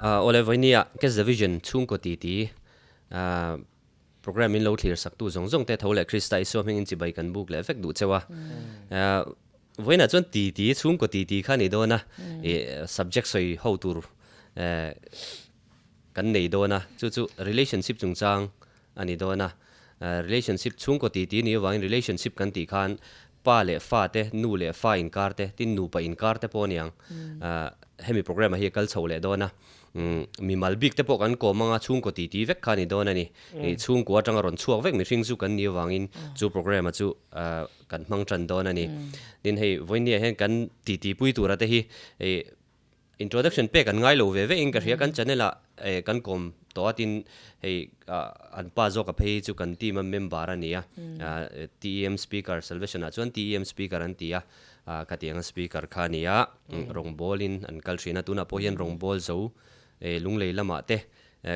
ole voinia ke division chung ko ti program in lo clear sak tu zong te thole krista iso ming in chi bai kan book le effect du chewa voina chon ti chung ko ti khani do na subject soi how tur kan nei do na chu relationship chung chang ani do na relationship chung ko ti ni wang relationship kan ti khan pa le fa te nu le fa in kar te tin nu pa in kar te po niang hemi program hi kal chole do na mi malbik te po kan ko manga chung ko ti vek khani do na ni chung ko atanga ron chuak vek mi hring chu kan ni wangin chu program chu kan mang chan do na ni din hei voinia hen kan ti pui tu ra te hi introduction pe kan ngai lo ve in ka ria kan chanela kan kom to tin hei an pa zo ka phei chu kan team member ania TEM speaker salvation a chuan TEM speaker an tia ka tiang speaker khania rong bolin an kaltrina tuna po hian rong bol zo lunglei lama te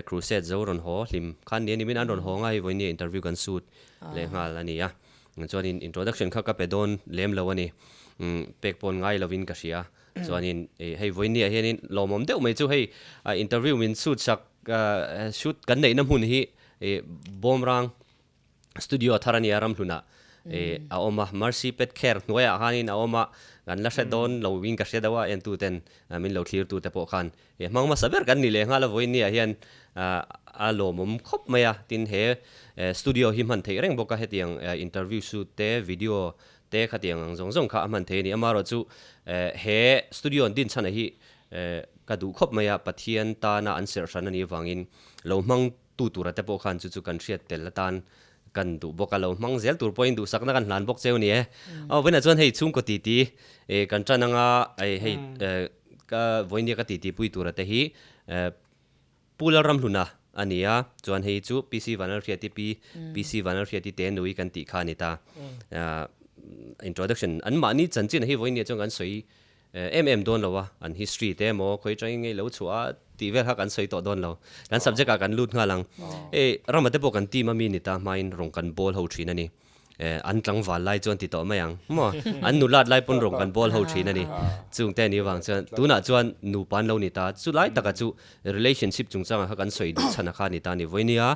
crusade zo ron ho hlim khan ni min an ron ho ngai voini interview kan suit le ngal ania chuan in introduction kha ka pedon lem lo ani pek pon ngai lovin ka ria chuan in hei voini a hian in lomom deuh mai chu hei interview min suit sak shoot kan nei na mun hi bomrang studio tharani aram hluna a oma mercy pet care noya hanin a oma gan la don lo win ka dawa en tu ten min lo clear tu te po khan mangma saber kan ni le ngala voini a hian a lo mom khop maya tin he studio hi man thei reng boka hetiang interview shoot te video te khatiang zong kha man thei ni amaro chu he studio din chana hi ka du khop maya pathian ta na answer ran ani wangin lo mang tu ra te po khan chu kan riat tel tan kan du boka lo mang zel tur point du sakna kan hlan bok cheu ni wena chuan hei chung ko ti kan chananga hei ka voini ka ti pui tur te hi pularam hluna ania chuan hei chu PC vanal riati PC vanal riati te nui kan ti khani ta introduction an mani chanchin hi voini chong kan soi don lawa an history te mo khoi trai ngai lo chua ti vel ha kan soi to don lo kan subject a kan lut nga lang ramate po kan ti ma mi ni ta main rong kan bol ho thin ani an tlang wal lai chon ti to mayang mo an nu lat lai pon rong kan bol ho thin ani chung te ni wang chuan tuna chuan nu pan lo ni ta chu lai taka chu relationship chung chang ha kan soi du chana kha ni ta ni voinia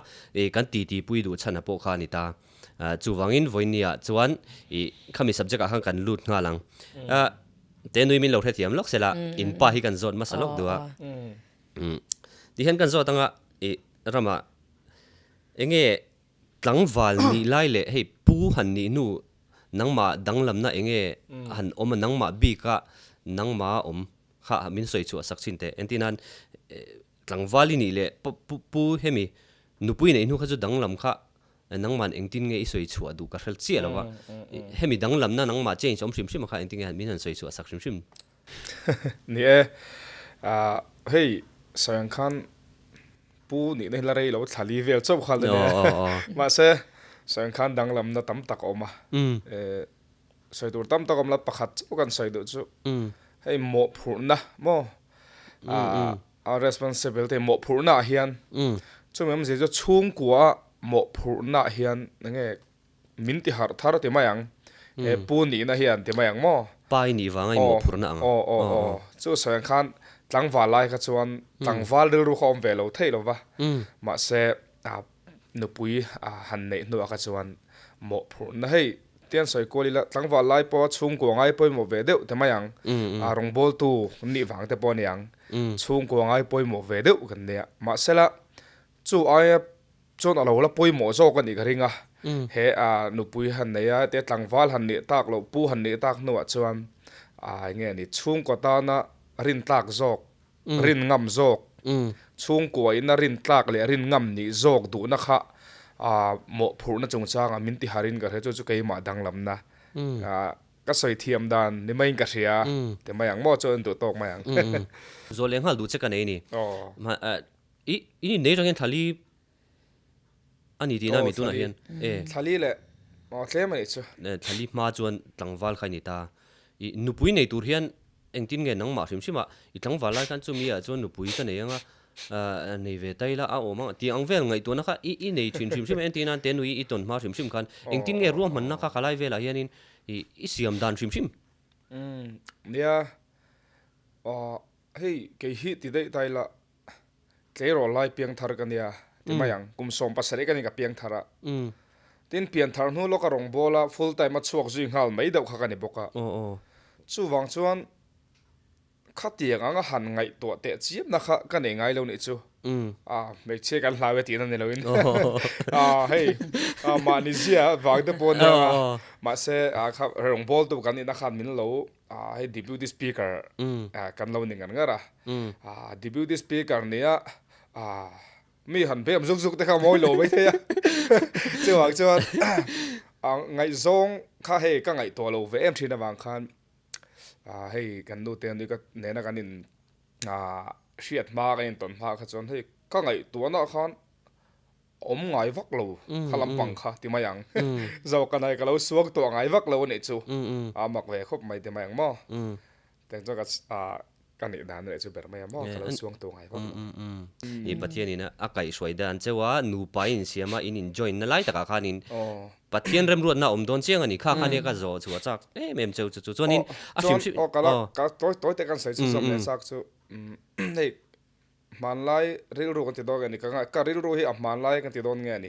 kan ti pui du chana po kha ni ta chu wangin voinia chuan khami subject a hang kan lut nga lang te nui min lo the thiam lok sela in pa hi kan zon masalok dua ti hen kan zo tanga rama enge tlangwal ni lai le hei pu han ni nu nangma danglam na enge han om nangma bi ka nangma om kha min soi chu sakchin te entinan tlangwali ni le pu hemi nupui nei nu kha chu danglam kha nangman engtin nge isoi chu adu ka khel chi lawa hemi danglam na nangma change om shim kha engtin han min han soi chu sak shim ni hey sayang khan pu ni nei la rei lo thali vel chop khal de ma se sayang khan danglam na tam tak oma soi tur tam tak om la pakhat chu kan soi du chu hey mo phurna mo our responsibility mo phurna hian chu mem je jo chung kwa mo phurna hian nge min ti har thar te mayang pu ni na hian te mayang mo pai ni wangai mo phurna anga chu sayang khan tlangwal lai kha chuan tlangwal ru khom ve lo thei lo wa ma se nupui han nei nu kha chuan mo phurna hei tian soi ko lila tlangwal lai po chung ko ngai poi mo ve deuh te mayang rong bol tu ni wang te po niang chung ko ngai poi mo ve deuh kan ne ma sela chu ai chon alo la poi mo zo kan ni garinga he nupui han nei a te tlangwal han ni tak lo pu han ni tak nu chuan nge ni chung ko ta na rin tlak zok rin ngam zok chung ko in rin tlak le rin ngam ni zok du na kha mo phur na chung chang min ti harin ka he chu kei ma danglam na ka soi thiam dan ni mai ka ria te mayang mo chon tu tok mayang zo leng hal du che ka nei ni ma i nei rang thali ani ti na mi tu na hian thali le tle mai chu thali ma chuan tlangwal khai ni ta i nupui nei tur hian engtin nge nang ma hrim shima i tlangwal lai kan chu mi a chuan nupui ka nei anga nei ve tai la a oma ti ang vel ngai tu na kha i nei thin hrim shim entinan te nui i ton ma hrim shim khan engtin nge ruam man na kha khalai vela hianin i siam dan hrim shim nia hei ke hi ti dei tai la tlei ro lai piang thar kan ya ti mayang kum som pasari kan ka piang thara tin pian thar nu lo ka rong bola full time a chuak zui ngal mai deuh kha kan ni boka chu wang chuan khatiang anga han ngai to te chiep na kha kan ngai lo ni chu me che kan hlawe ti na ni lo in hey ma ni zia wang de bon na ma se kha rong bol tu kan ni na khan min lo hey deputy speaker kan lo ni ngan ngara deputy speaker nia mi han pem zuk zuk te kha moi lo mai the ya chu wang chuan ngai zong kha hey ka ngai to lo ve em thina wang khan hey kan nu te ni ka ne na kan in shiat ma ka in ton ma kha chon hey ka ngai to na khan ngai vak lo khalam pang kha ti mayang zo ka nai ka lo suak to ngai vak lo ni chu mak ve khop mai ti mayang mo teng cho ka kan ni dan le chu ber mai mo ka lo suang to ngai vak i pathian ina akai swai dan chewa nu pa in siama in enjoy na lai taka khanin pathian rem ruat na don chiang ani kha khani ka zo chu chak mem cheu chu chuanin a sim sim ka toi te kan sai chu som le sak chu nei man lai ril ru kan ti dog ani ka ril ru hi a man lai kan ti don nge ani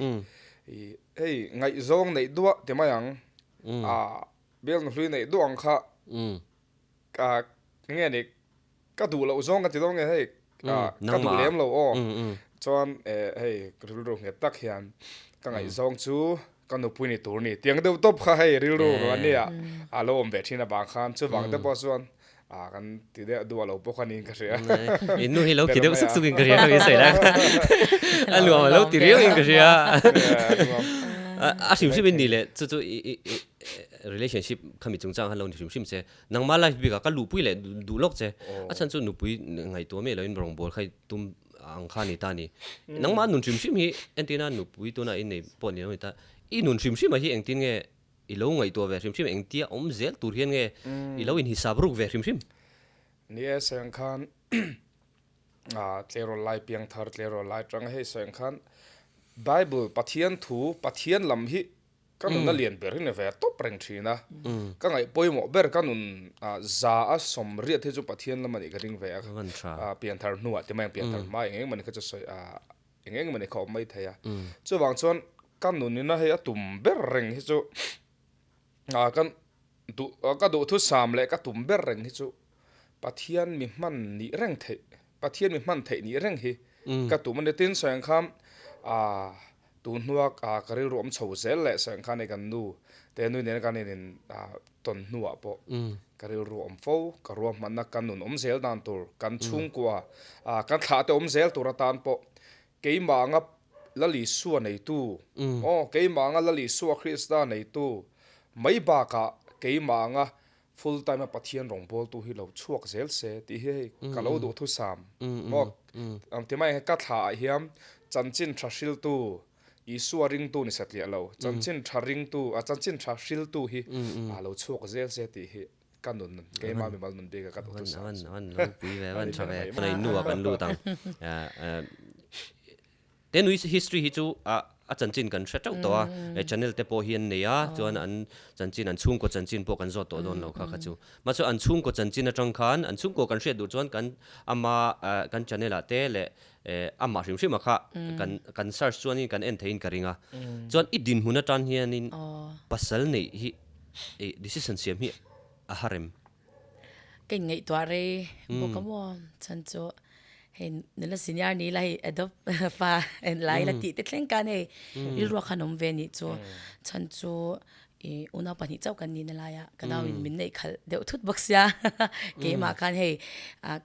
hey ngai zong nei duwa te mayang bel no hlui nei duang kha ka nge ni ka du lo zong kan ti dong nge hey ka du lem lo chuan hey ril ru nge tak hian ka ngai zong chu kan no pui ni tur ni tiang deuh top kha hey ril ru ro ania alo om ve thina ba khan chu wang te po chuan kan ti de du alo po khan in ka ria inu hi lo ki de suk suk in ka ria ka sai la alu ma lo ti rio in ka ria a sim sim ni le chu chu relationship khami chung chang han lo ni sim sim che nang ma life bi ka lu pui le du lok che a chan chu nu pui ngai to me lo in rong bol khai tum ang khani ta ni nang ma nun sim sim hi entina nu pui to na in nei pon ni ta i nun sim sim hi engtin nge i lo ngai to ve sim sim eng tia om zel tur hian nge i lo in hisab ruk ve sim sim ni e sang khan tlero lai piang thar tlero lai tang he sang khan bible pathian thu pathian lam hi kanun na lian ber hin ve top reng thina ka ngai poimo ber kanun za a som riat he chu pathian lam ani ka ring ve pian thar nuwa te mai pian thar mai eng man ka chu soi eng man kho mai thaya chu wang chon kanun ni na he atum ber reng hi chu kan ka du thu sam le ka tum ber reng hi chu pathian mi man ni reng the pathian mi man the ni reng hi ka tu man tin sang kham tu nuak karil rom chho zel le sang khan e kan nu te nu ne kan in ton nuwa po karil rom fo ka rom man na kan nun om zel dan tur kan chung kwa kan tha te om zel tur tan po keima nga lali suwa nei tu keima nga lali suwa krista nei tu mai ba ka keima nga full time pathian rong bol tu hi lo chuak zel se ti he ka lo do thu sam mo ti mai ka tha hiam chanchin thashil tu isu ring tu ni satli alo chanchin tharing tu chanchin thashil tu hi alo chuak zel se ti hi kanun ke ma mi mal nun be ka tu sa an lo pi ve wan cha ve nei nu kan lu tang ten wi history hi chu a chanchin kan thra to channel te po hian nei a chuan an chanchin an chung ko chanchin po kan zo to don lo kha kha chu ma chu an chung ko chanchin atang khan an chung ko kan hre du chuan kan ama kan channel a te le ama hrim hrim kha kan search chuan in kan en thein karinga chuan i din huna tan hian in pasal nei hi decision siam hi a harem cái ngày toa re bo kamo chan cho hen nela senior ni lai adopt fa en lai la ti te thleng kan he il ro khanom ve ni cho chan cho una pani chau kan ni na la ya kadaw in min nei khal deu thut boxya ke ma kan he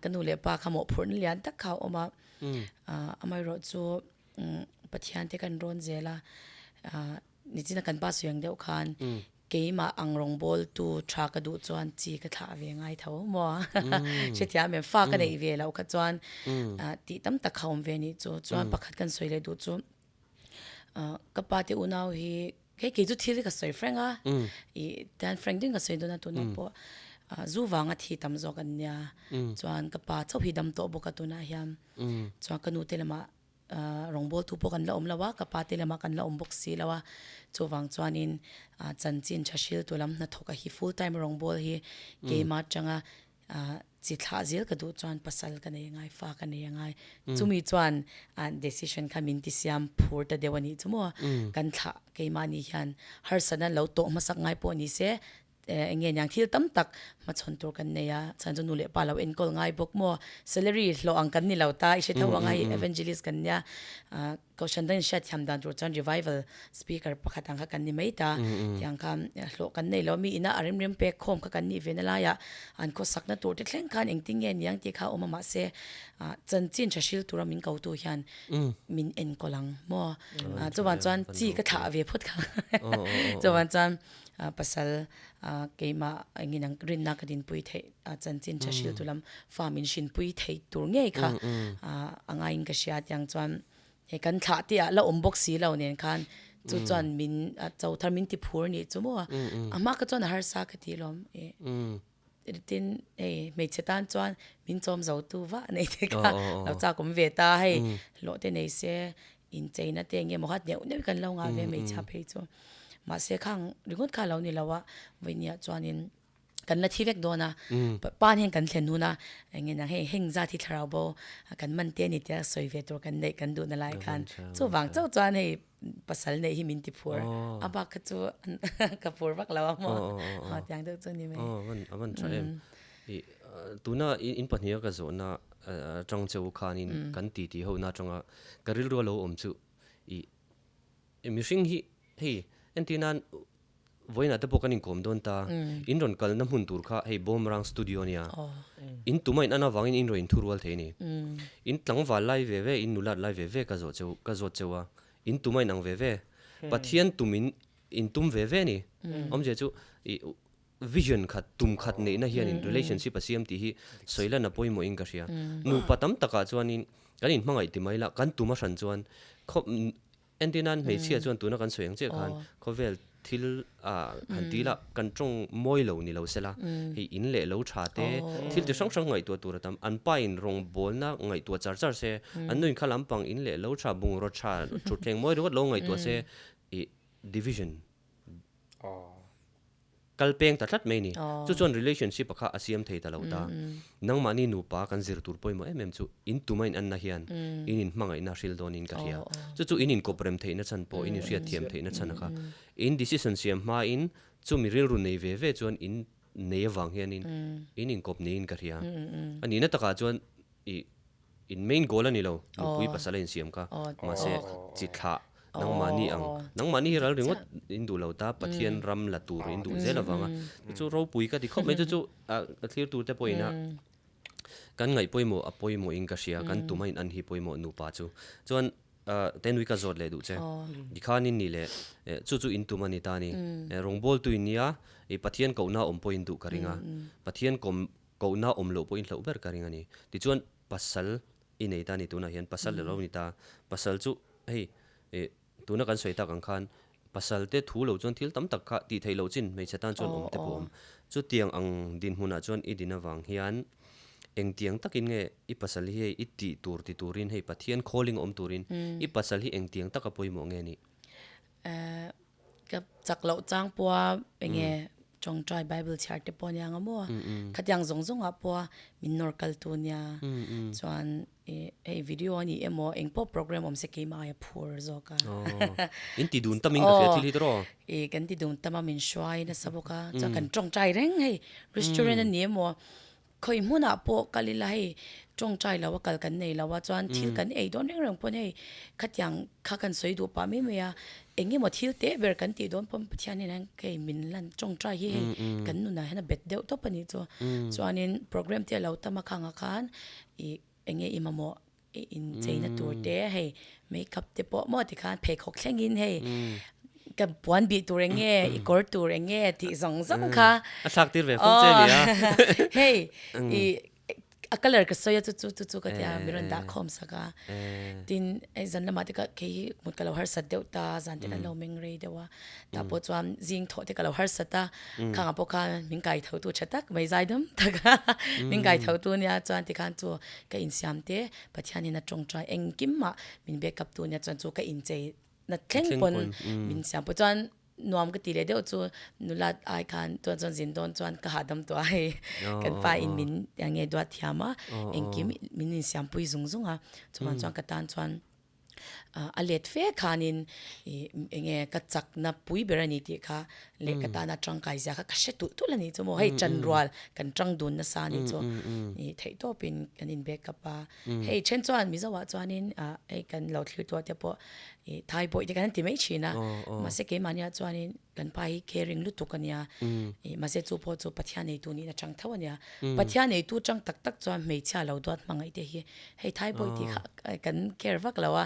kanu le pa khamo phurn lian tak khaw oma amai ro cho pathian te kan ron zela ni china kan pa suyang deu khan keima angrong bol tu tha ka du chuan chi ka tha ve ngai tho mo che tia me fa ka nei ve lo ka chuan ti tam ta khawm ve ni chu chuan pakhat kan soile du chu ka pa te unaw hi ke chu thil ka soi frank I dan frank ding ka soi do na tu na po zu wanga thi tam zo kan nya chuan ka pa chau hi dam to bo ka tu na hiam chuan ka nu te lama rong bol tu po kan la lawa ka pa te lama kan la bok si lawa chu wang chuan in chanchin thashil tu lam na thoka hi full time rong bol hi ke ma changa จิตหาเสียกระดูจวนปัสสาวะกันยังไงฟ้ากันยังไงจุมีจวนdecision คำมินติสยามพูดแต่เดี๋ยววันนี้จุมัวกันถะเกี่ยมานี่ยันฮาร์สันนั้นเราโตมาสักไงปอนี่เสเงี้ยอย่างที่ตั้มตักมาชนตัวกันเนี่ยฉันจะนู่นเลยป่าเราเอ็นก็ง่ายบอกมัว salary เราอังกันนี่เราตาอิเชตว่าไง evangelist กันเนี่ยก็ฉันได้ชัดทำดันตัวจัน revival speaker ประคัตังกันนี่ไม่ตาอย่างคำเรากันนี่เรามีอินะอารมณ์เรียมเป็กคมกันนี่เวนัลายะอันก็สักนั่นตัวที่แข่งขันเองติ้งเงี้ยอย่างที่เขาเอามาเสจันจินจะชิลตัวมินเก่าตัวยันมินเอ็นก็ลังมัวจวันจันจีก็ถาเวพุทธค่ะจวันจันปัสสาวะเกี่ยมาอย่างนี้นังรินนักดินปุยเทจันจินจะชิลตัวลำฟามินชินปุยเทตัวเงี้ยค่ะอ่างไงก็เสียอย่างจวนเห็นกันขาที่เราอมบกสีเราเนี่ยคันจุจวนมินเจ้าทามินติพูนี่จุมัวมากก็จวนหาสักทีลมตินไม่เช่ตันจวนมินจอมเจ้าตัววะในเด็กเราจากกุมเวตาให้โลดในเสียอินใจนั่นเองเงี้ยมันเนี่ยกันเรางาเวไม่ชับให้จวนมาเสียข้างหรือคนข้าเรานี่แล้วว่าวันนี้จวนนินกันละที่เวกโดนะป้านเห็นกันเห็นนู่นนะอย่างเงี้ยนะให้เฮงซาที่ทราบกันมันเตี้ยนี่จะสวยเวตัวกันได้กันดูนั่นแหละกันจู่วางเจ้าจวนให้ภาษาในที่มินติพัวอาบักก็จู่กับพัวบักแล้วมั้งอย่างเดียวจวนนี่ไหมมันใช่ตัวน่ะอินปัญญาก็ส่วนน่ะจังเจ้าขานินกันตีเขาน่ะจังกระริลรัวเราจู่มิชิงฮีอันที่นั้นวันนั้นแต่พวกกันอินคอมโดนตาอินรอนกัลน้ำหุ่นตูร์ค่ะให้บอมรังสตูดิโอเนี่ยอินตัวมันอันนั้นวางอินรอนทัวร์วัลเทนี่อินตั้งวันไลฟ์เว่อินนุลัดไลฟ์เว่ก็จะเจ้าอินตัวมันนั่งเว่ปัจจัยตุมินอินตุมเว่นี่อมเจ้าวิชั่นขัดตุมขัดเนี่ยนะเฮียนิน relationship อาศัยมที่ฮีสวยแล้วนับไปโมอิงกันเชียนูปัตตามตะการจวนนินกันอินมังไอติไม่ละกันตุมาสันจวนเขาอันที่นั้นไม่เชื่อจวนตัวนักกันสวยอย่างเจ้ากันเขาเวลทิลหันทีละกันจงมวยเหล่านี่เราเสละให้อินเล่เราชาเตทิลจะช่างไงตัวระดับอันป้ายรงบอลนะไงตัวจาร์เสอันนู้นข้าลำปังอินเล่เราชาบุงรสชาจุดแข่งมวยรู้ว่าเราไงตัวเสdivisionกัลเปงตัดชัดไม่นี่จู่จวน relationship อะค่ะอาศัยมเทตลอดตานังมันนี่นูปากันซิร์ตูร์ปอยมั้ยจู่อินตัวมันอันนั้นเฮียนอินมังไงน่าชิลโดนินกันเฮียจู่อินก็เปรมเทนัชันปออินเสียเทียมเทนัชันนะคะอิน decision เสียมมาอินจู่มีเรื่องรุ่นในเว่จวนอินเนยวังเฮียนินอินกบเนยนกันเฮียอันนี้นั่นตะการจวนอิน main goal นี่เราปุยภาษาเล่นเสียมค่ะมาเสจิตละนังมันนี่เราเรื่องว่าอินดูเราตาปะเทียนรำละตูรินดูเจละวังอ่ะจู่เราปุยก็ที่เขาไม่จู่เคลียร์ตูแต่ปุยนะกันไงปุยโมอปุยโมอิงกะเชียกันตุไม่อันฮีปุยโมนูปาจู่จวนเต็นวิกาจอดเลยดูเจ้ดิขานินนี่เลยจู่อินตุมันนี่ตานี่รงบอลตุยนี่อ่ะปะเทียนเก่าหน้าอมปุยอินดูการิงอ่ะปะเทียนเก่าหน้าอมโลปุยอินเหล่าเบอร์การิงอ่ะนี่ดิจวนปัสสัลอินไอตานี่ตัวน่ะเห็นปัสสัลเรานี่ตาปัสสัลจู่เฮ้ตัวนักการสวยตากังคันปัสสัลเตถูเหล่าจวนทิลตั้มตักขะตีไทยเหล่าจินไม่ใช่ตั้งจวนอมเตปอมจู่เตียงอังดินหุน่ะจวนอีดินวังเฮียนเอ็งเตียงตักอินเงอีปัสสัลฮีอีตีตูรินให้ปะเทียน calling อมตูรินอีปัสสัลฮีเอ็งเตียงตักกะปอยโมเงนี่กับจากเหล่าจ้างปัวเป็นไงจงใจไบเบิลชาร์ตปอนยังมัวขัดยังส่งอ่ะปัวมินนอร์กัลตัวเนี่ยส่วนวิดีโอนี่เอ็มเอ็งพอโปรแกรมอมเสกมาอย่าพูดจอกะอินติดุนตามิงกับเฟติลิตรอกันติดุนตามามินช่วยนะสบกะจากกันจงใจเร่งให้รีสตอร์นี่มัวคอยมุน่ะปัวกัลิลให้จงใจแล้วว่ากัลกันเนี่ยแล้วว่าจวนทิลกันโดนเรื่องปนให้ขัดยังข้ากันสวยดูป่าไม่เมียเอ็งมาทิลเตะเบอร์กันตีโดนปนที่นี่นั่นเคยมินลันจงใจให้กันนู่นน่ะให้น่ะเบ็ดเดียวตัวปนิจวนนี้โปรแกรมที่เราทำมาข้างกันเอ็งอิมาโมอินใจน่ะตัวเตะให้เมคอัพเตะปอมอที่คันเพคหกแข่งอินให้กับปวนบีตัวเองอีกอร์ตัวเองที่สองค่ะสักทีเว้ยผมเจอเนี่ยเฮ้ยก็เลยก็สวยจู่ก็ที่มีรันดาคอมสักทีนไอ้จันละมาที่ก็คือมุดก็เราหาสัตว์เดียวตาจันที่เราเมงเรย์เดียวว่าแต่พอจวนจิงทอที่ก็เราหาสัตว์ตาข้างพวกกันมิงไก่เท่าตัวชัดตักไม่ใจดมแต่ก็มิงไก่เท่าตัวเนี่ยจวนที่กันตัวก็อินสามเตะปัจจัยนี้น่าจงใจเองกิมมามิงเบกับตัวเนี่ยจวนจู่ก็อินใจนัดแข่งปนมินสามปัจจุบัน นอมก็ตีเลยเดี๋ยวจูนุลาไอคันตัวจนสินโดนจวนกระหาดำตัวให้กันไปอินมินอย่างเงี้ยตัวที่มาเองกิมินเสียงปุยซุงอ่ะจวนกระตันจวนอเล็ดเฟคานินเองกระจักนับปุยเบรนิติค่ะเล็กกระตานาจังไกเสียค่ะกระเชตุตุลนี่จมูกให้จันรัวกันจังดุนนะสานี่จูนี่เทตัวเป็นกันอินเบกกับป้าให้เช่นจวนมิสวะจวนนินไอ้กันเราถือตัวเดียวพอไทยบ่อยที่กันที่ไม่ชินนะมาเสกมันเนี่ยจวนนินกันไปแค่ริงลุตุกันเนี่ยมาเสจูพอจูปัทยาในตัวนี้นะจังเท่าเนี่ยปัทยาในตัวจังตักจวนไม่เชื่อเราตัวมังไอเดียให้ไทยบ่อยที่กันแค่ฟักเราว่า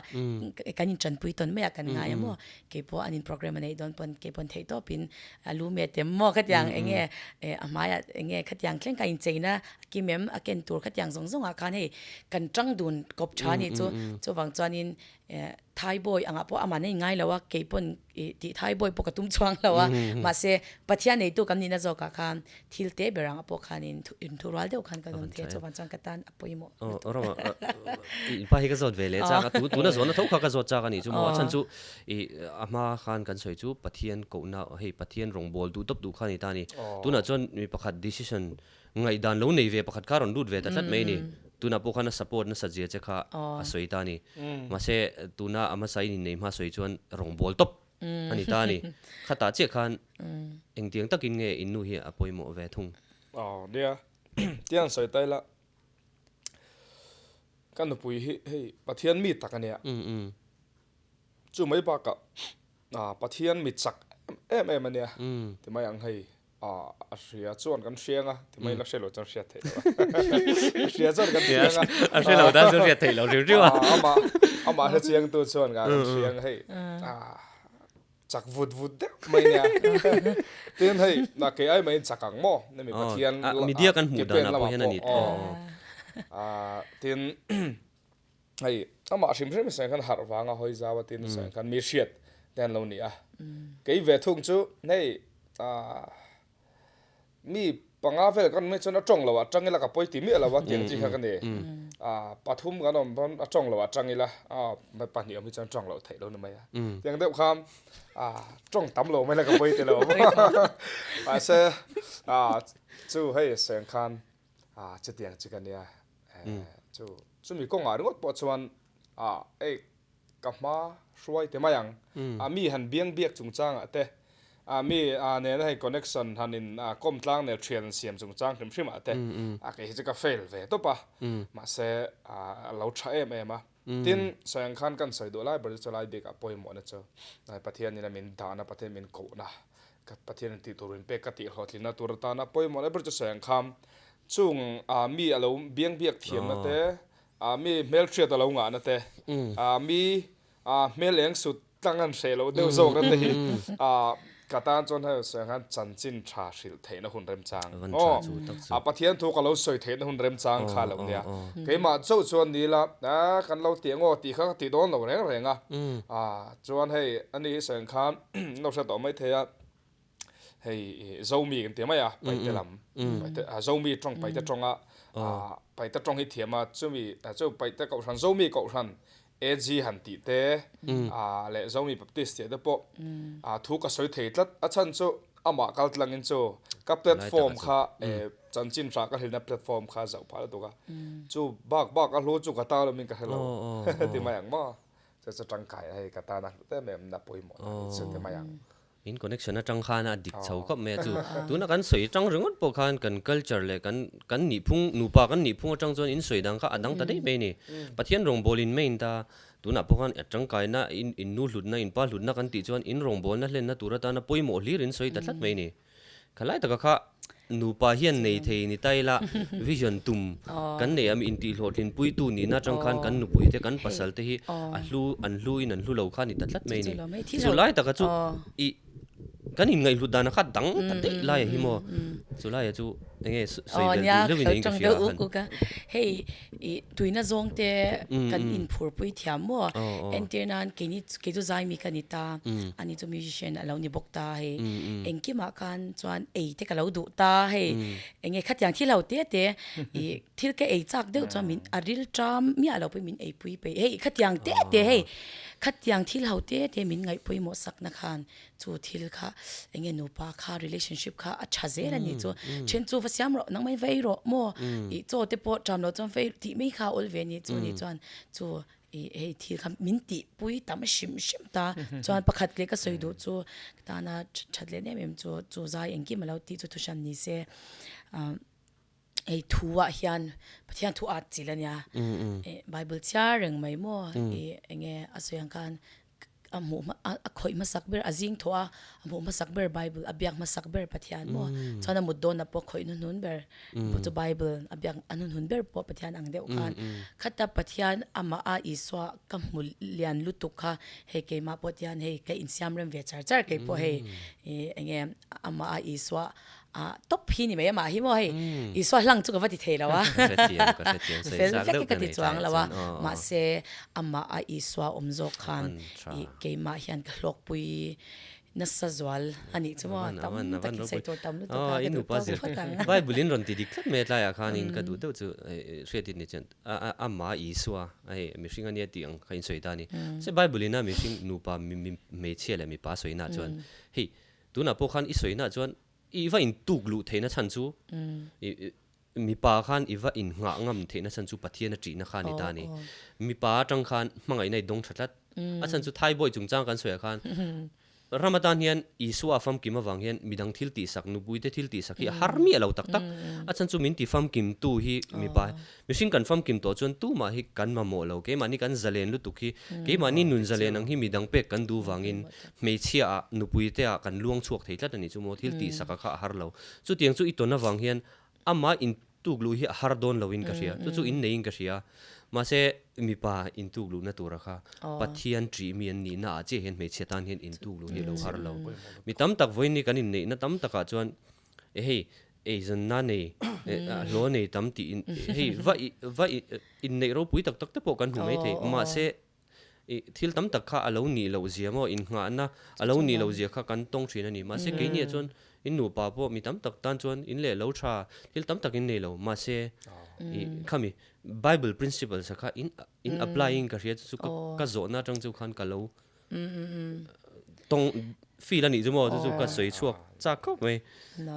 กันจันปุยตนไม่อยากกันง่ายมั้งเก็บพออันนี้โปรแกรมในตอนปนเก็บปนเทตัวเป็นรู้เมตเต็มหม้อขัดยังเงี้ยอามาเงี้ยขัดยังเคร่งกันจริงนะกิมเอ็มอาเกนตัวขัดยังส่งอาการให้กันจังดุนกบชานี่จู่ฟังจวนินไทยบอยอ่ะเพราะอามาเนี่ยง่ายแล้วว่าเก็บปนที่ไทยบอยปกติตุ้มช่วงแล้วว่ามาเสปัทยาในตัวกันนี่นะจ๊กคันทิลเตเบรังพวกคันอินทุรัลเดียวกันกันตรงที่จู่ฟังจังกันตันปอยหมดเราไปให้กันสดเวลจ้าตัวน่ะส่วนน่ะทุกข้ากันสดจ้ากันนี่จู่ว่าฉันจู่อามาคันกันสวยจู่ปัทยานกูน่ะให้ปัทยานรองบอลดูตบดูคันนี่ตานี่ตัวน่ะจนมีประคัด decision ไงดันแล้วในเวประคัดการอนดูดเวแต่ชัดไม่นี่ตัวน่ะพวกเขาน่ะ support น่ะสัจเจจะค่ะสวยตานี่มาเสตัวน่ะอามาใส่นี่มาสวยจวนรองบอลตบอันนี้ตานี่ข้าตาเจ้าคันเอ็งเตียงตะกินเงยอินนู่เฮียอปอยโมเวทุ่งเดี๋ยวเตียงสวยตายละกันปุยให้ปะเทียนมีตักกันเนี่ยจู่ไม่ปากกับปะเทียนมีจักมันเนี่ยที่ไม่ยังให้เสียส่วนกันเสียงที่ไม่รักเสียหลุดจังเสียเถอะเสียส่วนกันเสียงเสียหลุดจังเสียเถอะเราเรียวเอามาให้เสียงตัวส่วนกันเสียงให้จักวุดเด็กไม่เนี่ยเตียนให้นักเกย์ไอ้ไม่จักกังโม่นี่มีปะเทียนมีเดียกันหูดานะพวกนั้นนี่เตียนให้เอามาชิมไม่ใช่กันหาร์ฟังหอยจ้าว่าเตียนใช่กันมีเสียดเตียนเราเนี่ยเกย์เวทุ่งจู่ให้มีปังอาเฟลกันไม่ชนะจงแล้วว่าจังงี้ละกับปอยตีมีแล้วว่าเตียงจีกันเนี่ยปฐุมกันนนจงแล้วว่าจังงี้ละไม่ปานนี้ไม่จังจงแล้วเทแล้วนึกไหมเตียงเด็กคำจงตำแล้วไม่ละกับปอยตีแล้วเสียจู่ให้เสียงคันจะเตียงจีกันเนี่ยจู่มีกงอะไรก็ปวดชวนเอ้กับมาช่วยแต่ไม่ยังมีหันเบี้ยงเบียกจุงจังแต่มีเนี่ยให้ connection ทันินก้มตั้งเนี่ยเทรนเสียมจุงจังถึงชิมแต่ก็เห็นจะก็ fail เว้ยตัวปะมาเสเราใช้มาทีนแสงขันกันใส่ดูไล่บริษัทไล่เด็กปอยหมดนะเจ้าในประเทศนี้นะมินดานะประเทศมินโกนะกับประเทศที่ตัวรินเป็กกติหอดลินะตัวตานะปอยหมดเลยบริษัทแสงคำจุงมีอะไรเบี้ยงเบียกเทียมนะเต้มีเมลเชียตัวเรางานนะเต้มีเมลเลี้ยงสุดตั้งกันเสร็จแล้วเดี๋ยวส่งนั่นเองกระตานจนให้เสียงกันจันจินชาสิลเทนหุ่นเริ่มจางปะเทียนถูกกับเราสวยเทนหุ่นเริ่มจางขาเหล่านี้เกี่ยมาเจ้าชวนนี้ละกันเราเตียงตีข้างตีโดนเราแรงชวนให้อันนี้เสียงคันเราจะต่อไม่เทียให้เจ้ามีกันเตียไม่ไปเตลำไปเตเจ้ามีตรงไปเตตรงไปเตตรงให้เทียมาเจ้ามีเจ้าไปเตเก่าชันเจ้ามีเก่าชันAG หันตีเตและเจ้ามีแบบติสเตเดปทุกข์ก็สวยเถิดละฉันจู่อามากัลลังอินจู่กับแพลตฟอร์มค่ะจันจินรักก็เห็นในแพลตฟอร์มค่ะเจ้าพาแล้วตัวก็จู่บักก็รู้จู่ก็ตาเรามีกันให้เราที่มาอย่างมั่วจะจังไก่ให้กันตานะแต่แม่นับปอยหมดสุดที่มาอย่างอินคอนเนคชั่นนะจังคานะดิกเฉากับแม่จู่ตัวนักการสวยจังเรื่องพวกคันกัน culture เลยกันหนีพุ่งหนูปากันหนีพุ่งจังจวนอินสวยดังค่ะอันดังแต่ได้ไม่นี่ประเทศรองบอลินไม่อินตาตัวนักพวกคันจังไก่นะอินนู่หลุดนะอินป้าหลุดนะกันติจวนอินรองบอลนะเล่นนะตัวตานะป่วยหมดลีรินสวยแต่ลัดไม่นี่ขลายแต่ก็ค่ะหนูปาเฮียนในเทนี่ไตละวิจารณ์ตุ่มกันเนี่ยมีอินติหลอดินปุยตูนี่น่าจังคันกันหนูปุยแต่กันภาษาเตhiอันลูอินันลูเหล่าคันนี่แต่ลัดไม่นี่สุดท้ายแต่ก็จู่อีกันอินไงหลุดดานะคัดดังแต่ได้ไล่หิมอสุดท้ายจู่ ngheอ๋อ soi เนี่ย le win เขา ing จั ka ง sia เดืออุ han กกะเฮ้ยตุยน่ะจงเตกันอินพูดปุยเทียมมัวเอ็นเตอร์นั้นกินี่กิจูใจมีกันนิตาอันนี้จะมิวสิชนเรานี่บอกตาเฮเอ็งกิมากันจวนเอเตกันเราดูตาเฮเอ็งขัดอย่างที่เราเตะที่แกเอจักเดียวจวนมินอาริลจามมีอะไรไปมินเอปุยไปเฮ้ยขัดอย่างเตะเฮ้ยขัดอย่างที่เราเตะมินไงปุยหมดสักนักขันจูทิลค่ะเอ็งนูปาค่ะ relationship ค่ะอัจฉริยะนี่จูเช่นจูฟัสยามรอนังไม่ไฟรอมัวอีจูเตปอจำเราจนไฟที่ไม่ค่ะอลเวนี่จูนี่จวนจูเฮ้ยที่ค่ะมินติปุยตามชิมตาจวนประคัดเล็กก็สวยดูจูตาน่าชัดเลยเนี่ยมันจูใจเอ็งกิมาแล้วที่จูทุชันนี่เสไอ้ทัวเฮียนพะเทียนทัวอัดจิละเนี่ยไบเบิลเชื่อเรื่องไม่มัวเอ็งอาศัยกันอาหมูมาคอยมาสักเบอร์อาจิงทัวอาหมูมาสักเบอร์ไบเบิลอาเบียกมาสักเบอร์พะเทียนมัวตอนนั้นมุดโดนนับปคอยนุ่นเบอร์ปุจไบเบิลอาเบียกอันนุ่นเบอร์ปพะเทียนอังเดียวกันขัดแต่พะเทียนอามาอาอิสวะกัมมุลเลียนลุตุกค่ะเฮเกมาพะเทียนเฮเกอินซิามเรมเวชาร์จาร์เกปเฮเอ็งอามาอาอิสวะtop พี่นี่ไม่มาหิมว่าอีส่วนหลังจุกว่าติเทแล้ววะเฟลเฟกก็ติจวงแล้ววะมาเซอามาอีส่วนจกขันอีเกมาเฮียนกลอกปุยนัสจวลอันนี้ชั่วโมงตั้มตะกี้ใส่ตัวตั้มแล้วตัวก็ดูตัวฟังไบเบิลินรอนติดิคลัดเมตลายคันอินก็ดูเดี๋ยวจะเสียดินนี่จันอามาอีส่วนไอ้มิชิงอันนี้ตีอังขันสวยตานี่เซไบเบิลินน่ะมิชิงนูปามีเชี่ยเลยมีป้าสวยน่าจวนเฮ้ยดูน่ะพวกขันอีสวยน่าจวนอีว่าอินตุกลูเทนะชันจูมีปาขันอีว่าอินงะงำเทนะชันจูปะเทียนจีนะขันนี่ตานี่มีปาจังขันมังไงในดงชัดอาชันจูไทยบ่อยจุงจังกันสวยขันรามฎานเฮียนอีสัวฟัมกิมวังเฮียนมีดังทิลตีสักนุบุยเตทิลตีสักฮีฮาร์มีเราตักอาชันจูมินตีฟัมกิมตู้ฮีมีปามิชิงกันฟัมกิมตัวจนตู้มาฮีกันมาโมเราเกมันนี่กันจะเลนลุตุกีเกมันนี่นุนจะเลนังฮีมีดังเป็กกันดูวังอินไม่เชียนุบุยเตะกันล่วงชวกเทลัดนี่จูโมทิลตีสักข้าฮาร์เราจูเตียงจูอีตัวน่ะวังเฮียนอามาอินตุกลูฮีฮาร์ดอนเราอินกัสเชียจูอินเนอินกัสเชียมาเซมีปาอินตุกลูน่ะตัวระค่ะปัทเทียนจีมีนนี่น่าเจเห็นไม่เชียตันเห็นอินตุกลูฮีเราฮาร์เรามีตั้มตักไว้นี่กันอินนี่นะตั้มตักจวนเฮ้ยจนนั่นนี่ล้อนี่ตั้มตีเฮ้ยว่าอินนี่เราปุยตักตักแต่พอกันหูไม่เทมาเซที่ตั้มตักข้าเราหนีเราเสียมั้งอินงานนะเราหนีเราเสียข้ากันต้องชีนั่นนี่มาเซกี่นี่จวนอินหนูป้าพอมีตั้มตักตันจวนอินเล่เราชาที่ตั้มตักอินนี่เรามาเซข้ามี Bible principle สักข้าin applying ก็เรียกสุก็โจน่าจังจุขันกันเราต้องฟีละนี่จุโมจุก็สวยชั่วจากก็ไม่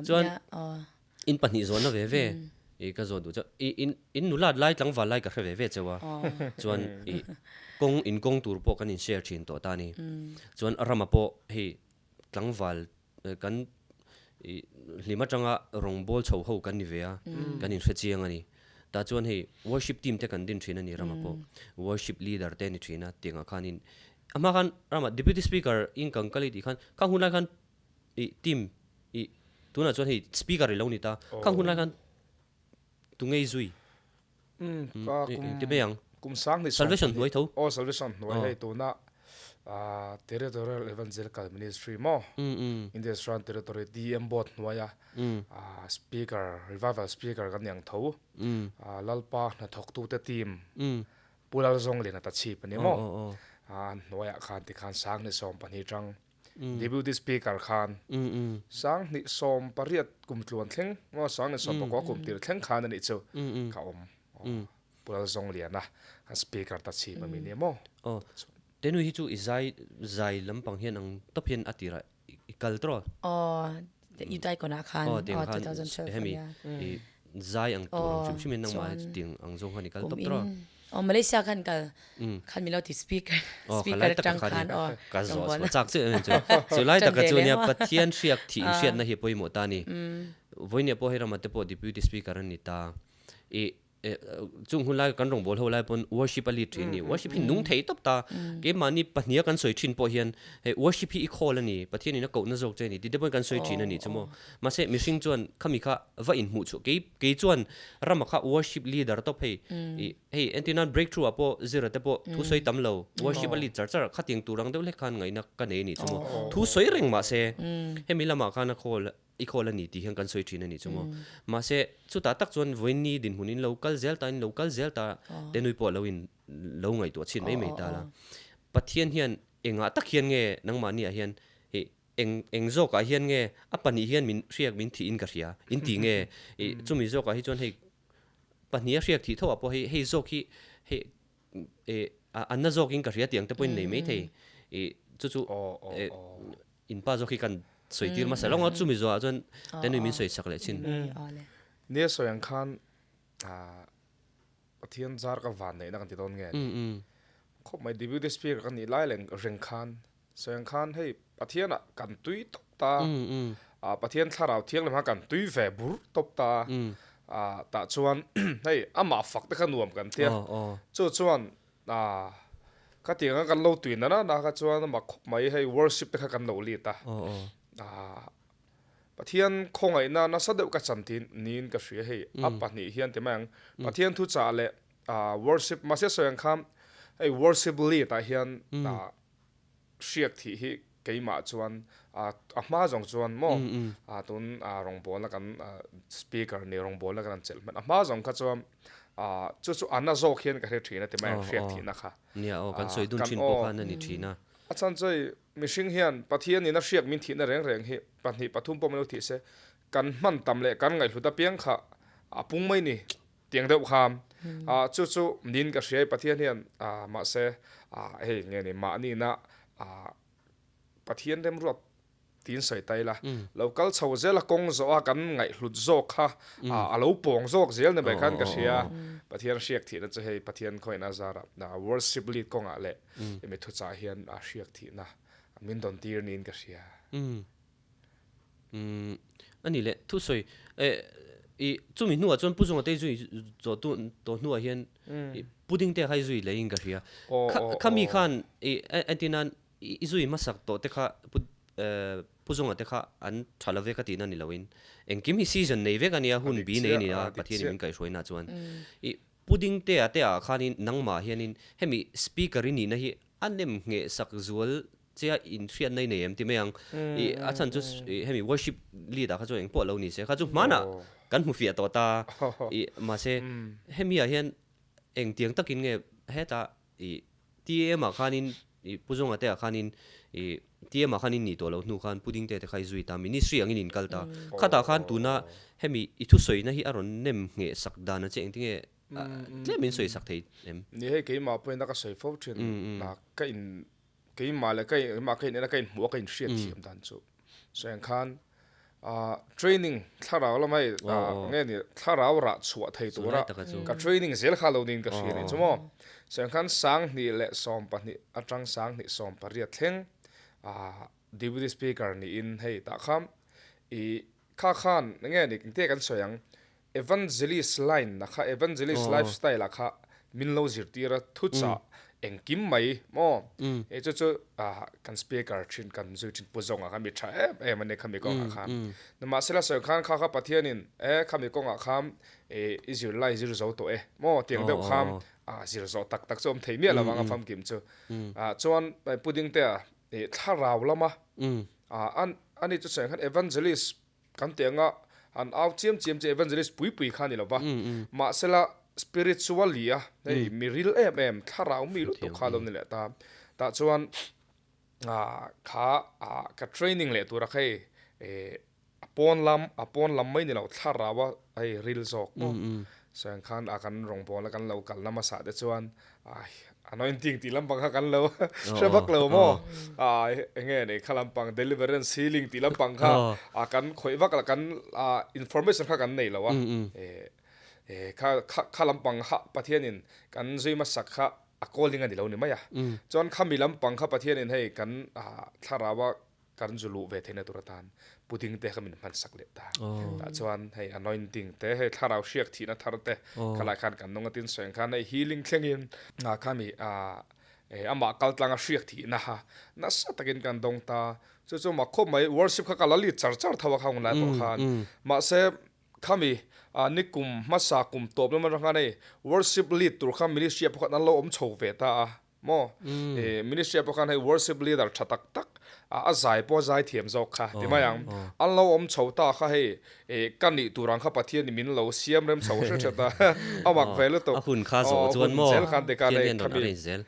จวนอินปันนี่โจน่ะเว่ก็โจดูจะอินหนูลาดไล่จังหวะไล่ก็เว่จ้าวะจวนกงตัวพวกกันอินแชร์ชินตัวตานี่จวนรามาพอเฮ้จังหวะกันลิมาจังอ่ะรองบอลชาวเขากันนี่เวียกันอินเฟจียงอันนี้แต่จวนเฮ้ worship team เทกันดินชินันนี่รามาพอ worship leader เทนี่ชินะเตียงอ่ะคันอินอามาคันรามา deputy speaker อินกังกะลิดีคันข้างหุ่นไล่คันทีมตัวน่ะจวนเฮ้ speaker เรานี่ตาข้างหุ่นไล่คันตุงไงซุยที่เป็นยังกุมสังนี่ salvation หน่วยเท่าsalvation หน่วยให้ตัวน่ะterritorial evangelical ministry มั้งIndustrial territory DM bot หน่วยspeaker revival speaker กันอย่างเท่าlalpa na thok tu te team pulal zong le na ta chi pani mo noya khan ti khan sang ni som pani tang deputy speaker khan sang ni som pariat kum tluan thleng mo sang ni som pa ko kum tir thleng khan ani chu ka pulal zong le na speaker ta chi ma mi ne mo tenu hi chu zai lampang hian ang top hian atira ikaltro you dai kona khan 2012 hemi zai ang tur chum chimin nang ma ting ang zong hani kal top tro Malaysia kan kal kan mi lo ti speaker tang khan ka zo chak che chu so lai ta ka chu nia pathian riak thi riat na hi poi mo ta ni voine po hera mate po deputy speaker ani ta chung hulai kan rong bol holai pon worship ali trini worship hi nung thei top ta ke mani pahnia kan soi thin po hian he worship hi khol ani pathian ni na ko na jok che ni ti de kan soi thin ani chumo ma se missing chuan khami kha va in mu chu ke chuan rama kha worship leader top hey antina breakthrough apo zero te po thu soi tam lo worship ali char khating turang de le khan ngai na ka nei ni chumo thu soi reng ma se he milama kha na khol equality ti hian kan soi thin ani chumo ma se chu ta tak chuan voini din hunin local zelta tenui po lo in lo ngai to chin mai mai ta la pathian hian enga tak hian nge nangma ni a hian he eng zo ka hian nge apani hian min riak min thi in ka ria in ti nge chumi zo ka hi chon he pahnia riak thi thawa po he zo ki he anna zo king ka ria tiang te point nei mai thei chu in pa zo ki kan soi tir ma salong chu mi zo a chon tenui min soi sak le chin nia soyang khan pathian zar ka van nei na kan ti don nge khop mai deputy speaker kan ni lai leng reng khan soyang khan hei pathian kan tui tok ta pathian tharau thiang lam ha kan tui ve bur top ta ta chuan hei ama fak te khan nuam kan tia chuan ka tiang kan lo tui na ka chuan ma khop mai hei worship te kha kan lo li ta pathian khongai na sadeu ka chantin nin ka hria hei apani hian te mang pathian thu cha le worship ma se soyang kham ei worship li ta hian hriak thi hi keima chuan a hma jong chuan mo tun rong bol la kan speaker ni rong bol la kan chel man a hma jong kha chuan chu anna zo khian ka hre thina te mang hriak thi na kha nia kan soi dun chin po khan ani thina achan choi mishing hian pathian ni na hriak min thi na reng hi pahni pathum po meno thi se kan man tam le kan ngai hluta piang kha apung mai ni tiang deuh kham chu nin ka hriai pathian hian ma se hei nge ni ma ni na pathian dem ruat tin soi tai la local chho zela kong zo a kan ngai hlut zo kha alo pong zok zel ne bai kan ka hria pathian hriak thi na che hei pathian khoina zara na worship lead kong a le eme thu cha hian a hriak thi na min don tir nin ka hria ani le thu soi chumi nuwa chon puzonga te zui zo to nuwa hian pudding te hai zui le in ka hria khami khan antinan izui masak to te kha puzonga te kha an thala ve ka ti na ni loin engkim hi season nei ve ka nia hun bi nei ni a pathian min kai hroina chuan pudding te ate a khanin nangma hianin hemi speaker ni na hi anem nge sak zual chia in thian nei nei em ti meang achan chu hemi worship leader kha chu eng po lo ni se kha chu mana kan mu fia to ta ma se hemi a hian eng tiang takin nge heta ti ema khanin puzonga te a khanin ti ema khanin ni to lo nu khan pudding te khai zui ta ministry angin in kalta khata khan tuna hemi ithu soi na hi aron nem nge sakdana che eng tinge tlemin soi sak thei em ni hei ke ma point na ka soi fo thin na ka in ke ma le kai ma kai ne ka in mu ka in hriat thiam dan chu soyang khan training tharau la mai nge ni tharau ra chua thei tu ra ka training zel kha lo nin ka hri ni chumo soyang khan sang ni le som pa ni atang sang ni som pa ria thleng deputy speaker ni in hei ta kham kha khan nge ni te kan soyang evangelist line na kha evangelist lifestyle kha min lo zir tira thu cha engkim mai mo chu kan speaker thin kan zu thin puzonga kha mi tha mane khami ko kha na ma sela so khan kha pathianin khami ko kham izir lai zir zo to mo tiang deuh kham zir zo tak chom thei mi la wanga pham kim chu chuan pudding te tharau lama ani chu seng khan evangelist kan tenga an out chiam evangelist pui khani lo ba ma sela spiritual lia nei miril tharau mi lu to khalom ni le ta chuan ka training le tu ra khai apon lam mai ni lo tharawa ai ril zok mo sang khan akan rong bol kan lo kal na ma sa de chuan anointing ti lampang kha kan lo shabak lo mo nge nei khalampang deliverance healing ti lampang kha akan khoiwak la kan information kha kan nei lo wa kha lampang ha pathianin kan zui ma sakha akolinga ni lo ni maya chon khami lampang kha pathianin hei kan tharawa kan zulu ve thena turatan pudding te khamin man sakle ta chuan hei anointing te hei tharau hriak thina tharte khala khan kan nonga tin soeng khan hei healing thlengin na khami ama kaltlanga hriak thi na ha na sa takin kan dong ta chu ma kho mai worship kha kalali char thawa khang la to khan ma se khami nikum masa kum top na ranga nei worship lead tur kham ministry pakhat na lo om chho ve ta mo ministry pakhan hei worship leader thatak tak a zai po zai thiam zok kha ti mai ang an lo om chhota kha hei kan ni turang kha pathian ni min lo siam rem chho hre chata amak velu to a hun kha zo chuan mo zel khan te ka le non khami arin zel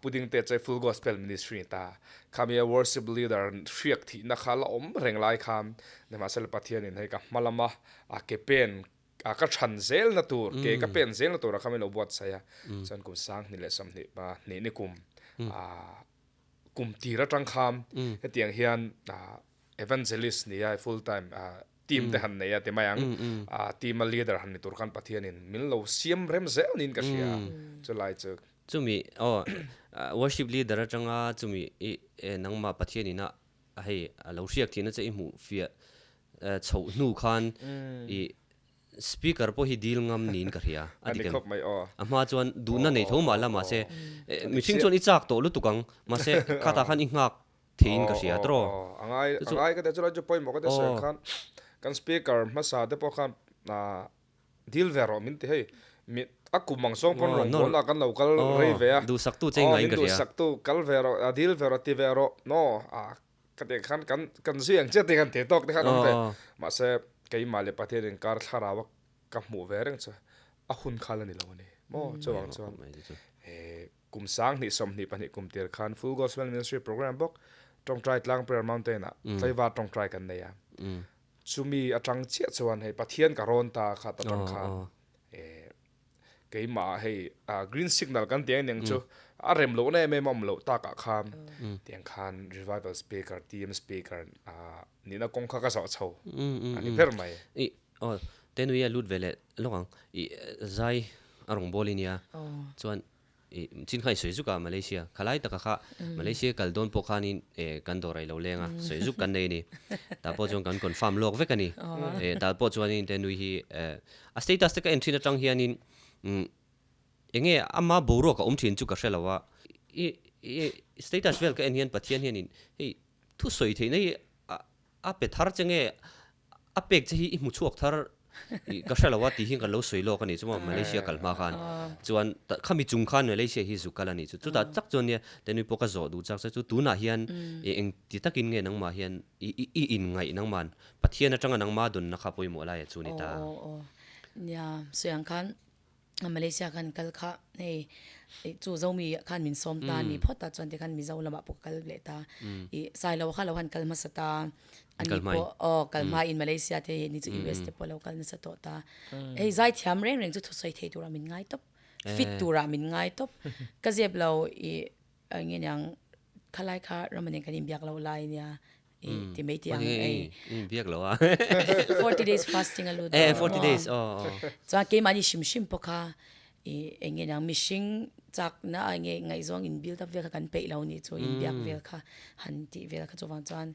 puding te chai full gospel ministry ta khami a worship leader riak thi na khala om reng lai kham ne ma sel pathian in hei ka malama a ke pen ka chan zel na tur ke ka pen zel na tur khami lo buat saya chan kum sang ni le sam ni ba ni kum kum tira tang kham hetiang hian evangelist ni ai full time team te han nei ate mayang team a leader han ni tur kan pathian in min lo siam rem zel nin ka sia chulai chu chumi worship leader atanga chumi nangma pathian ina hei lo riak thina che mu fia chho nu khan I speaker po hi deal ngam nin ka ria ani khop mai ama chuan du na nei thoma lama se mi sing chuan I chak to lu tukang ma se khata khan I ngak thein ka ria tro angai ka te chulai chu poi mo ka te se khan kan speaker ma sa te po khan deal vero min te hei mi akumang song pon rong bola kan local rei ve du sak tu cheng ngai ka du ria sak tu kal vero deal vero ti vero no ka te khan kan siang che te kan te tok te khan ve ma se cái mà lấy pathe đến car thara wa ka mu ve reng cha a hun khala ni lo ni mo chawang chawang kum sang ni som ni pani kum tir khan full gospel ministry program bok tong trai tlang prayer mountain a taiwa tong trai kan ne ya chumi atang che chuan hei pathian ka ron ta kha ta tong khan cái mà hei green signal kan tiang neng chu a rem lo ne me mom lo ta ka kham tiang khan revival speaker team speaker ni na kong kha ka so chho ani per mai tenu ya lut vele lawang zai arong bolinia chuan chin khai soi zuka malaysia khalai taka kha malaysia kaldon pokhanin kan dorai lo lenga soi zuk kan nei ni ta po jong kan confirm lok vekani ta po chuan in tenu hi a status ta ka entry na tang hianin enge ama boro ka thin chu ka hrelawa status vel ka enian pathian hianin hei thu soi theinai a pe thar chenge a pek che hi mu chuak thar ka hrelawa ti hing kan lo soi lo ka ni chuma malaysia kalma khan chuan khami chung khan malaysia hi zu kalani chu ta chak chon ne tenu poka zo du chak chu tu na hian eng ti takin nge nang ma hian in ngai nang man pathian atanga nang ma dun na kha poi mo la ya chu ni ta ya soyang khan Malaysia kan kal kha nei chu zomi khan min som ta ni phota chon te khan mi zo lama pokal le ta I sai lo kha lo han kal masata ani po kalma in Malaysia te ni chu US te po local na sa to ta ei zai thiam reng reng chu thosai thei tura min ngai top fit tura min ngai top ka zeb lo I nge yang khalai kha ramane kan im biak lo lai nia ti mai ti ang biak lo 40 days fasting alu 40 days cha ke mani shim po kha nge yang mishing chak na nge ngai zong in build up ve kan pe lo ni chu in biak vel kha han ti vel kha chuwang chan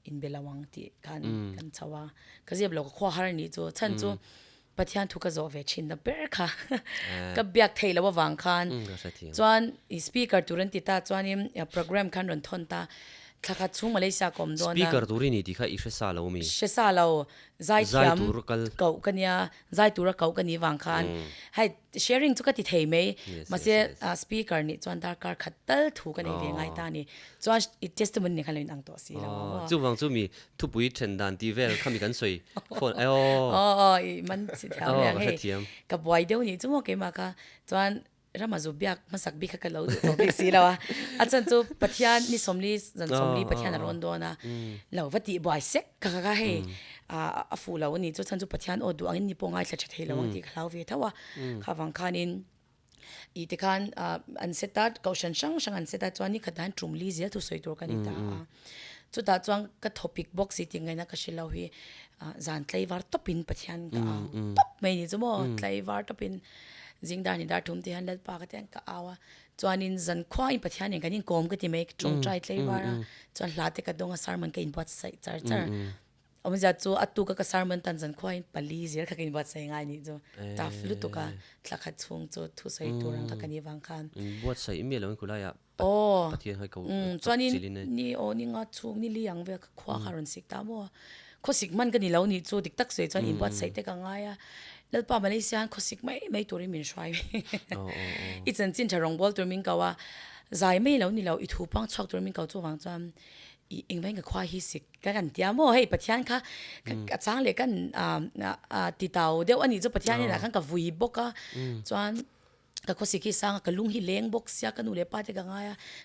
in belawang ti kan chawa ka zeb lo kho har ni chu chan chu pathian thu ka zo ve chin da ber kha ka biak thei lo wang khan chuan speaker turan ti ta chuan in program khan ron thon ta thakha chung Malaysia kom do na speaker turi ni ti kha I sa lo mi shesa lo zai thiam kau kania zai tura kau kani wang khan hai sharing chu ka ti thei me ma se speaker ni chuan dar kar khatal thu ka nei ve ngai ta ni chuan testimony ni khalin ang to si lo chu wang chu mi thu pui then dan ti vel khami kan soi phone I man si thiam le he ka boy deu ni chu mo ke ma ka chuan ramazu biak masak bi kha ka lo to bi si lawa achan chu pathian ni somli zan somli pathian ron do na lo wati boy sek ka ka he a fu lo ni chu chan chu pathian o du angin ni pongai thla thei lo ti khlau ve thawa khawang khanin I te khan an setat kaushan shang an setat chwani khadan trumli zia tu soi tur kani ta chu ta chuang ka topic box ti ngai na ka shilo hi zan tlai war topin pathian ka top mai ni chu mo tlai war topin zingdar ni dar thum ti han lal pa ka ten ka awa chuanin zan khwai pathian ni kanin kom ka ti make chung trai tlai wara chuan hlate ka donga sarman ka in bat sai char omja chu atu ka sarman tan zan khwai pali zir ka kin bat sai ngai ni jo ta flu to ka thlakha chung chu thu sai turang ka kani wang khan bat sai email on kula ya pathian hai ko chuanin ni ni nga chung ni liang ve khwa kharon sik ta mo khosik man ka ni lo ni chu dik tak se chuan in bat sai te ka nga ya lalpa Malaysia khosik mai tori min shwai it's an chin tharong bol tur min kawa zai mai lo ni lo I thu pang chok tur min kaw chu wang cham อิงไว้กับควายฮิสิกกันเดียวโม่ให้ปะเทียนค่ะกะจ้างเลยกันติดเตาเดี๋ยวอันนี้จะปะเทียนนี่นะขันกับวีบกจวนก็ข้อสิกิสังก็ลุงฮิเลงบกเสียกันนูเลป้าเตกันไง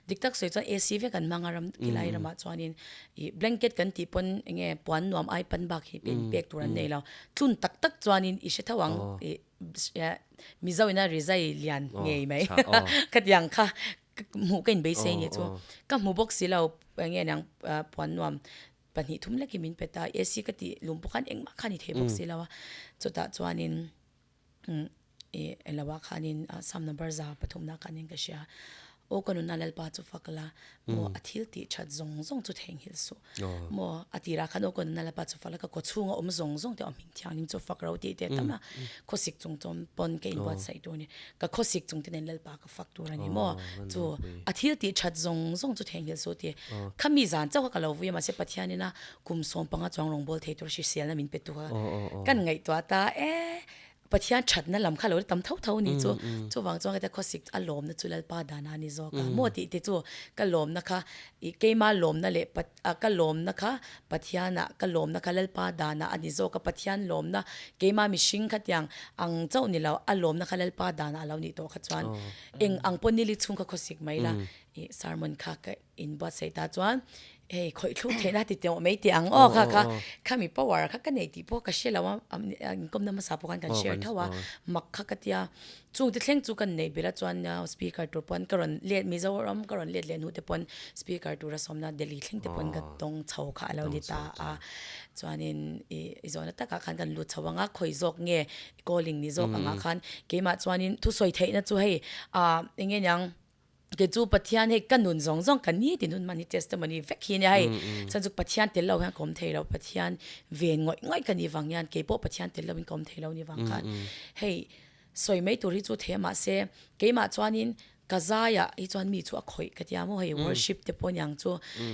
ดิกตักสวยจวนเอซีเวกันมังอารมกิไลรำมาจวนนี้แบงเก็ตกันที่ปนเงี้ยปวนนวมไอปันบักเป็นเปียกตัวนั้นเนี่ยเราทุนตักจวนนี้อิเชทวังมีเจ้าหน้าริใจเลียนเงี้ยไหมกัดยังค่ะหมูกันไปเสียเนี่ยจ้วก็หมูบกสิเราเงี้ยยังปวนนวมปัญหาทุ่มเล็กมินเปตาเอซีก็ที่ลุงพวกกันเองมาคันนี่เทบกสิเราจุดจวนนี้lawa khanin sam number za pathumna kanin ka sha o kanu nalal pa chu fakla mo athil ti chat zong zong chu theng hil su mo atira khan o kanu nalal pa chu fakla ka ko chunga zong zong te aming thiang nim chu fakra ti te tama khosik chung chom pon ke in wat sai tu ni ka khosik chung te nalal pa ka faktura ni mo chu athil ti chat zong zong chu theng hil su ti khami zan chaw ka lo vi ma se pathiani na kum som panga chong rong bol thei tur shi sel na min pe tu kan ngai to taปะเทียนชัดนั่นลำข้าเราตำเท่านี่จูวางจวงก็แต่ข้อสิกอารมณ์นะจุลป้าดานานี่จอกะมัวติจูก็ลมนะคะอีเกมาลมนั่นแหละก็ลมนะคะปะเทียนน่ะก็ลมนะคะลป้าดานาอันนี้จอกะปะเทียนลมนะเกมามิชิงขัดยังอังเจ้านี่เราอารมณ์นะคะลป้าดานาเรานี่ตัวขัดจวนเองอังปนนี่ลิชุงก็ข้อสิกไหมล่ะสารมันค่ะก็อินบัดใส่ตาจวนคอยทุ่งเทน่าติดเตียวไม่เตียงอ๋อค่ะข้ามีประวัติค่ะกันไหนที่พวกก็เชื่อแล้วว่าก็นำมาสาบกันเชื่อเท่าว่ามักค่ะก็เตียจุงที่เล่งจุกันไหนเวลาจวนสปีกเกอร์ตัวปนกรอนเลียดมิโซรัมกรอนเลียดหูแต่ปนสปีกเกอร์ตัวรัศมีน่ะเดลิเล่งแต่ปนก็ต้องเช่าค่ะแล้วนี่ตาจวนนี้อีจวนนั้นตาขันกันลุดเช่าว่าคอยจอกเงี้ยกอลิงนี่จอกอ่ะขันเกมาจวนนี้ทุสอยเทน่ะจู่ให้อย่างเงี้ยยังเกจูปะเทียนให้กันนุนซองกันนี่ตินุนมันนี่เทสต์มันนี่เฟกฮีเนี่ยให้ฉันจุปะเทียนเตลเราให้กรมเทเราปะเทียนเวียนง่อยกันนี่วังยันเก็บปะเทียนเตลเราเป็นกรมเทเรานี่วังกันให้สวยไม่ตัวที่จูเทมาเสเกมาจวนนี้กะซายะอีจวนมีจูอคอยกะยามให้ worship เตปนยังจู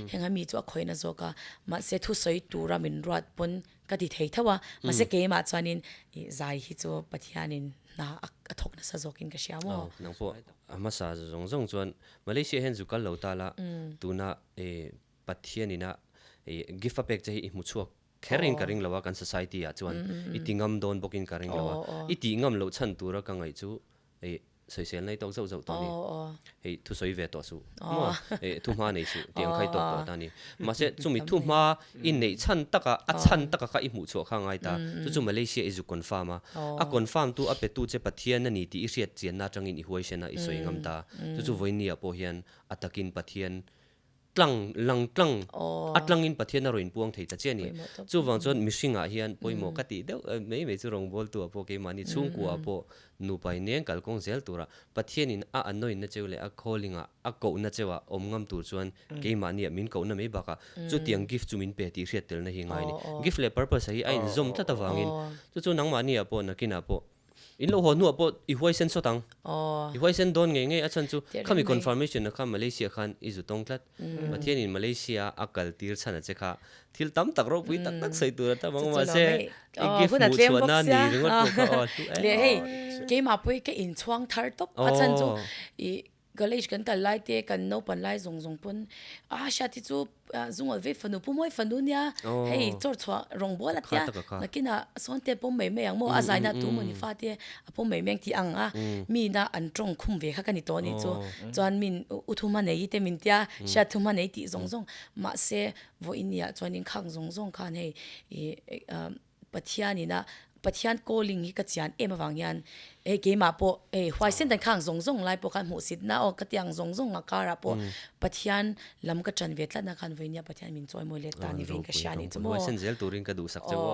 เฮงมีจูอคอยนะโซกะมาเสทุสวยตูรามินรัดปนกะติเททว่ามาเสเกมาจวนนี้ใจฮิจูปะเทียนินน่าทกนะซะโซกินกะชามนังพวมาซาจงจวนมาเลเซียเห็นจุกันเหล่าตาละตูน่ะปัทเทียนี่นะกิฟต์แพ็กจะให้มุชัวแค่ริงการิงละว่ากัน society อ่ะจวนอีติงามโดนบอกินการิงละว่าอีติงามเหล่าฉันตัวละกังไงจูสวยเสียในตัวเจ้าตอนนี้ทุสวยเวตัวสูมัวทุ่มมาในสูเตียงใครตกตัวตอนนี้มาเสจุมีทุ่มมาอินในฉันตะกะฉันตะกะอีหมู่ชัวข้างไงตาจุมาเลเซียอิจุคอนฟาร์มาคอนฟาร์มตัวเป็ดตัวเจ็บปะเทียนนั่นนี่ที่อิเสียดเจียนน่าจังอินอีหวยเชนะอีสวยงามตาจุวันนี้อ่ะพอเฮียนอัตกินปะเทียนลังอัดลังอินปะเทียนนรอินพวงเทตเจนี่จู่วังจนมิชิงอ่ะเฮียนปอยหมอกติเดี๋ยวไม่จู่รองบอลตัวพวกเกมันนี่ชุ่งกัวพวนูไปเนี่ยกัลกงเซลตัวละปะเทียนินอันน้อยนั่นเจ้าเลยคอลิงเก่านั่นเจ้าอมงามตัวจวนเกมันนี่มินเก่านั่นไม่บักจู่เตียงกิฟต์จู่มินเปตีเรียดเตลนั่นเฮงไงนี่กิฟต์เลย purpose ให้ไอ้ซอมตัดวังอินจู่นังมันนี่อ่ะพอนักกินอ่ะพออินโลหัวนัวพออีหัวเส้นสตังอีหัวเส้นโดนไงอาจารย์จู่ข้ามี confirmation นะข้ามาเลเซียขันอีจู่ตรงทัดประเทศนี้มาเลเซียอักลตีร์ชันนะเจ้าค่ะที่ตั้มตักรบวิตักใส่ตัวแต่บางวันเซ่อีกิฟต์มูชวนนั่นนี่ถึงว่าตัวเขาเลยให้เกมมาพูดแค่อินช่วงทาร์ตบอาจารย์จู่อีก็เลยกันไล่เตะกันโนปันไล่ส่งปุ่นชาติจู่ส่งเอาไว้ฝันปุ่มไม่ฝันเนี่ยให้จอดชัวรองบอลละเนี่ยนักกินส่วนเตะปุ่มไม่แมงโมอาศัยน่ะตัวมันนี่ฟาเตะปุ่มไม่แมงที่มีน่ะอันตรงคุ้มเวค่ะกันนี่ตัวนี้จู่จวนมินอุทุมันเนี่ยเตะมินเตียชาทุมันเนี่ยที่ส่งมาเซ่วันนี้จวนนี้ข้างส่งกันให้ปัทยานี่นะปัทยานโกลิงฮิกะจานมาวังยันเกมาโปหวายเส้นตันข้างส่งไล่ปกันหูสิทธิ์นะกะตียงส่งอาการะโปปัทยานลำกะจันเวทละนะคันเวียนปัทยานมินจอยโมเลตานี่เวียนกะชานี่จมัวเส้นเซลตูริงกะดูสักจัว